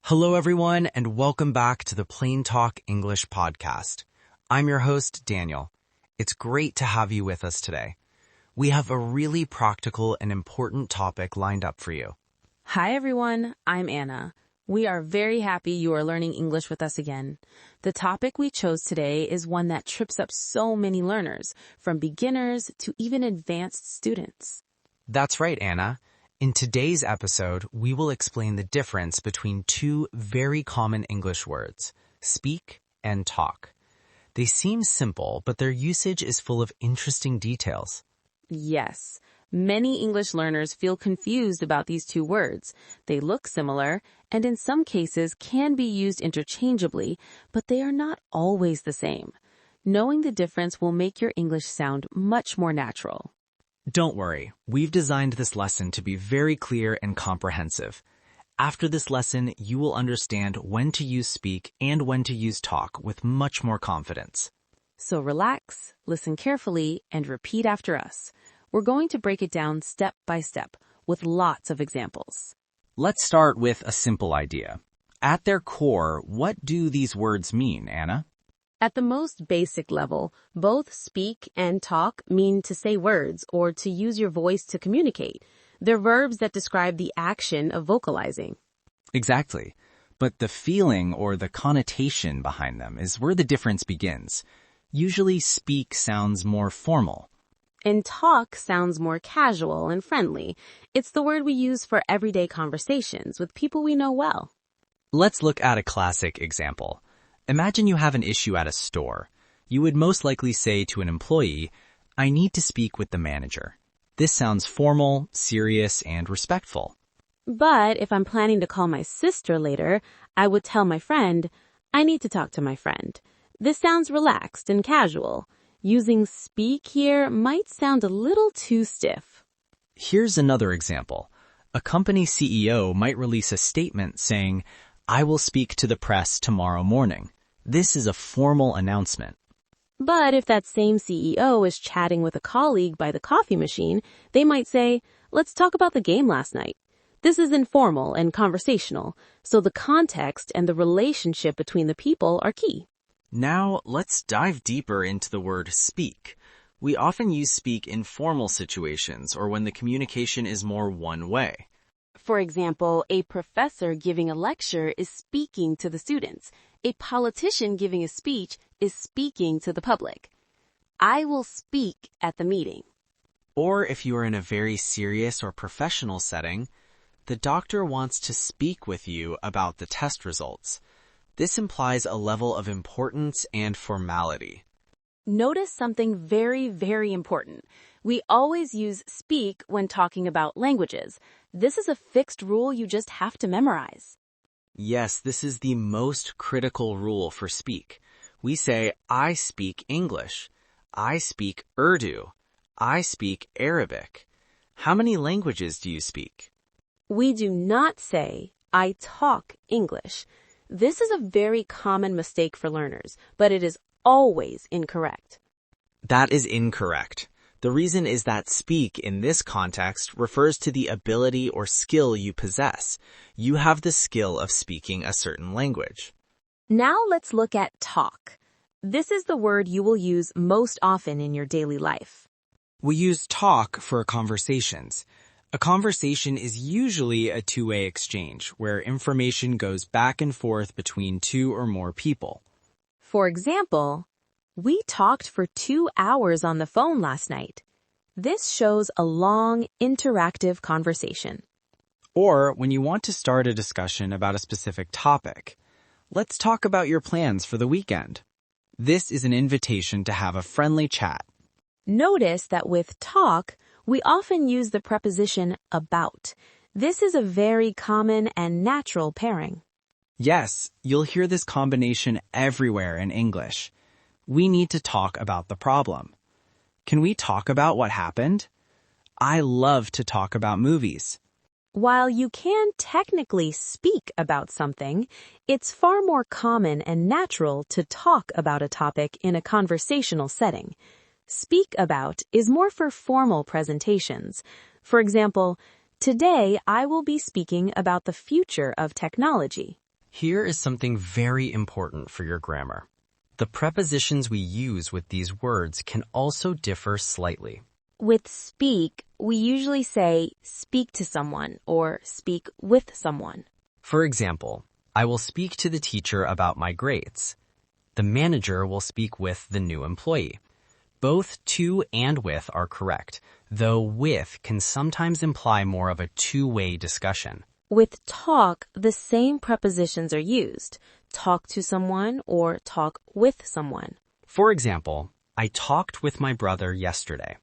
Hello, everyone, and welcome back to the PlainTalk English Podcast. I'm your host, Daniel. It's great to have you with us today. We have a really practical and important topic lined up for you. Hi, everyone. I'm Anna. We are very happy you are learning English with us again. The topic we chose today is one that trips up so many learners, from beginners to even advanced students. That's right, Anna. In today's episode, we will explain the difference between two very common English words, speak and talk. They seem simple, but their usage is full of interesting details. Yes, many English learners feel confused about these two words. They look similar, and in some cases can be used interchangeably, but they are not always the same. Knowing the difference will make your English sound much more natural. Don't worry, we've designed this lesson to be very clear and comprehensive. After this lesson, you will understand when to use speak and when to use talk with much more confidence. So relax, listen carefully, and repeat after us. We're going to break it down step by step with lots of examples. Let's start with a simple idea. At their core, what do these words mean, Anna? At the most basic level, both speak and talk mean to say words or to use your voice to communicate. They're verbs that describe the action of vocalizing. Exactly. But the feeling or the connotation behind them is where the difference begins. Usually speak sounds more formal. And talk sounds more casual and friendly. It's the word we use for everyday conversations with people we know well. Let's look at a classic example. Imagine you have an issue at a store. You would most likely say to an employee, "I need to speak with the manager." This sounds formal, serious, and respectful. But if I'm planning to call my sister later, I would tell my friend, "I need to talk to my friend." This sounds relaxed and casual. Using speak here might sound a little too stiff. Here's another example. A company CEO might release a statement saying, "I will speak to the press tomorrow morning." This is a formal announcement. But if that same CEO is chatting with a colleague by the coffee machine, they might say, "Let's talk about the game last night." This is informal and conversational, so the context and the relationship between the people are key. Now, let's dive deeper into the word speak. We often use speak in formal situations or when the communication is more one way. For example, a professor giving a lecture is speaking to the students. A politician giving a speech is speaking to the public. I will speak at the meeting. Or if you are in a very serious or professional setting, the doctor wants to speak with you about the test results. This implies a level of importance and formality. Notice something very, very important. We always use speak when talking about languages. This is a fixed rule you just have to memorize. Yes, this is the most critical rule for speak. We say, "I speak English." "I speak Urdu." "I speak Arabic." How many languages do you speak? We do not say, "I talk English." This is a very common mistake for learners, but it is always incorrect. That is incorrect. The reason is that speak in this context refers to the ability or skill you possess. You have the skill of speaking a certain language. Now let's look at talk. This is the word you will use most often in your daily life. We use talk for conversations. A conversation is usually a two-way exchange where information goes back and forth between two or more people. For example, we talked for 2 hours on the phone last night. This shows a long, interactive conversation. Or when you want to start a discussion about a specific topic. Let's talk about your plans for the weekend. This is an invitation to have a friendly chat. Notice that with talk, we often use the preposition about. This is a very common and natural pairing. Yes, you'll hear this combination everywhere in English. We need to talk about the problem. Can we talk about what happened? I love to talk about movies. While you can technically speak about something, it's far more common and natural to talk about a topic in a conversational setting. Speak about is more for formal presentations. For example, today I will be speaking about the future of technology. Here is something very important for your grammar. The prepositions we use with these words can also differ slightly. With speak, we usually say speak to someone or speak with someone. For example, I will speak to the teacher about my grades. The manager will speak with the new employee. Both to and with are correct, though with can sometimes imply more of a two-way discussion. With talk, the same prepositions are used. Talk to someone or talk with someone. For example, I talked with my brother yesterday.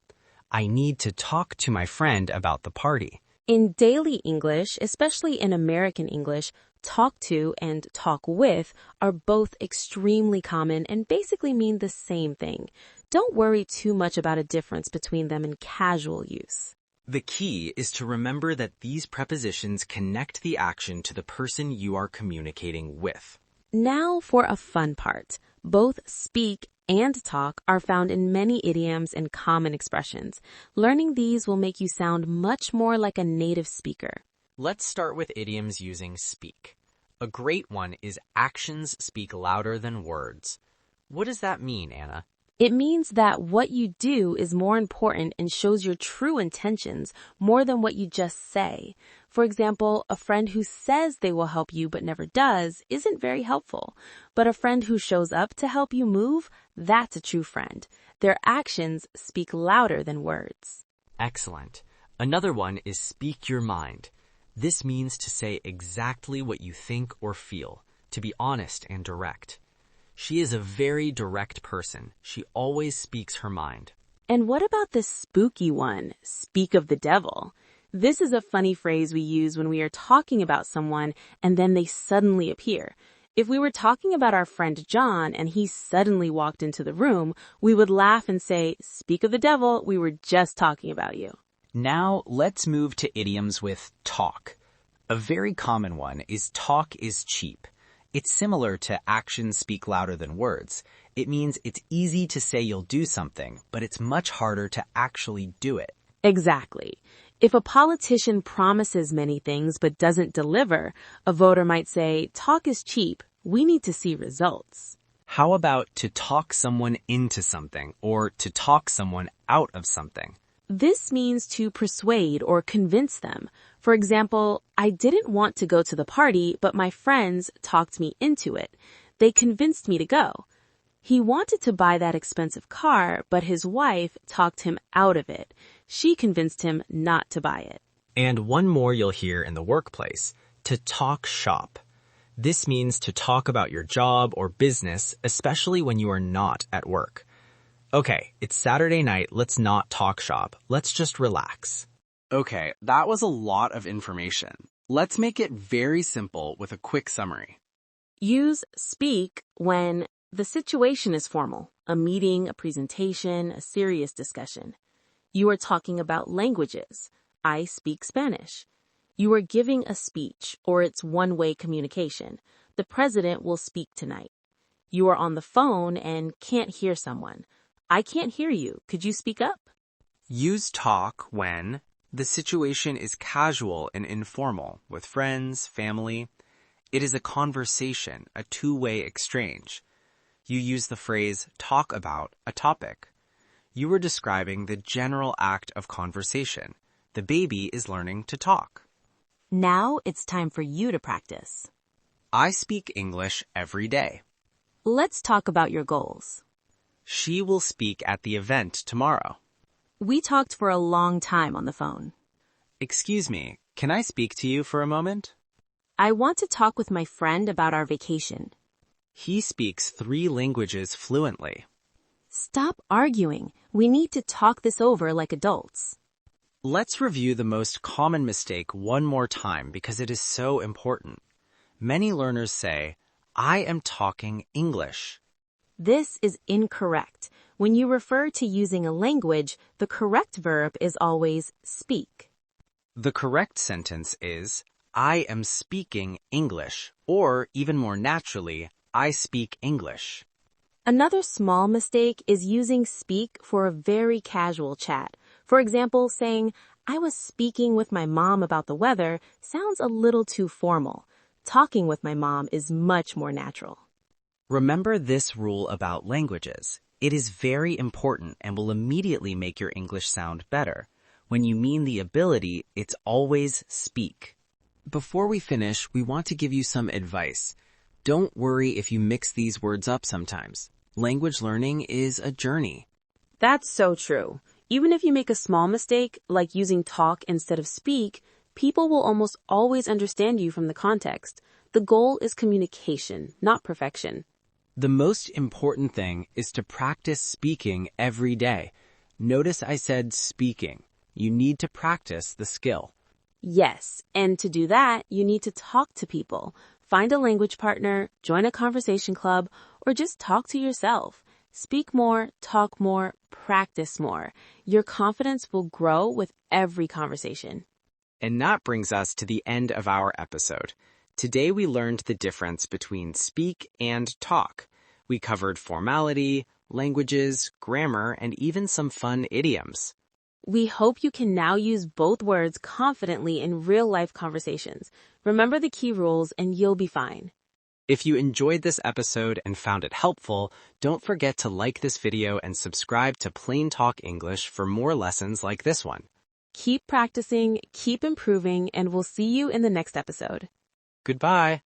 I need to talk to my friend about the party. In daily English, especially in American English, talk to and talk with are both extremely common and basically mean the same thing. Don't worry too much about a difference between them in casual use. The key is to remember that these prepositions connect the action to the person you are communicating with. Now for a fun part. Both speak and talk are found in many idioms and common expressions. Learning these will make you sound much more like a native speaker. Let's start with idioms using speak. A great one is actions speak louder than words. What does that mean, Anna? It means that what you do is more important and shows your true intentions more than what you just say. For example, a friend who says they will help you but never does isn't very helpful. But a friend who shows up to help you move, that's a true friend. Their actions speak louder than words. Excellent. Another one is speak your mind. This means to say exactly what you think or feel, to be honest and direct. She is a very direct person. She always speaks her mind. And what about the spooky one, speak of the devil? This is a funny phrase we use when we are talking about someone and then they suddenly appear. If we were talking about our friend John and he suddenly walked into the room, we would laugh and say, speak of the devil, we were just talking about you. Now let's move to idioms with talk. A very common one is talk is cheap. It's similar to actions speak louder than words. It means it's easy to say you'll do something, but it's much harder to actually do it. Exactly. If a politician promises many things but doesn't deliver, a voter might say, talk is cheap, we need to see results. How about to talk someone into something or to talk someone out of something? This means to persuade or convince them. For example, I didn't want to go to the party, but my friends talked me into it. They convinced me to go. He wanted to buy that expensive car, but his wife talked him out of it. She convinced him not to buy it. And one more you'll hear in the workplace, to talk shop. This means to talk about your job or business, especially when you are not at work. Okay, it's Saturday night, let's not talk shop. Let's just relax. Okay, that was a lot of information. Let's make it very simple with a quick summary. Use speak when the situation is formal, a meeting, a presentation, a serious discussion. You are talking about languages. I speak Spanish. You are giving a speech, or it's one-way communication. The president will speak tonight. You are on the phone and can't hear someone. I can't hear you. Could you speak up? Use talk when the situation is casual and informal with friends, family. It is a conversation, a two-way exchange. You use the phrase talk about a topic. You are describing the general act of conversation. The baby is learning to talk. Now it's time for you to practice. I speak English every day. Let's talk about your goals. She will speak at the event tomorrow. We talked for a long time on the phone. Excuse me, can I speak to you for a moment? I want to talk with my friend about our vacation. He speaks 3 languages fluently. Stop arguing. We need to talk this over like adults. Let's review the most common mistake one more time because it is so important. Many learners say, I am talking English. This is incorrect. When you refer to using a language, the correct verb is always speak. The correct sentence is, I am speaking English, or even more naturally, I speak English. Another small mistake is using speak for a very casual chat. For example, saying, I was speaking with my mom about the weather sounds a little too formal. Talking with my mom is much more natural. Remember this rule about languages. It is very important and will immediately make your English sound better. When you mean the ability, it's always speak. Before we finish, we want to give you some advice. Don't worry if you mix these words up sometimes. Language learning is a journey. That's so true. Even if you make a small mistake, like using talk instead of speak, people will almost always understand you from the context. The goal is communication, not perfection. The most important thing is to practice speaking every day. Notice I said speaking. You need to practice the skill. Yes, and to do that, you need to talk to people. Find a language partner, join a conversation club, or just talk to yourself. Speak more, talk more, practice more. Your confidence will grow with every conversation. And that brings us to the end of our episode. Today we learned the difference between speak and talk. We covered formality, languages, grammar, and even some fun idioms. We hope you can now use both words confidently in real-life conversations. Remember the key rules and you'll be fine. If you enjoyed this episode and found it helpful, don't forget to like this video and subscribe to PlainTalk English for more lessons like this one. Keep practicing, keep improving, and we'll see you in the next episode. Goodbye.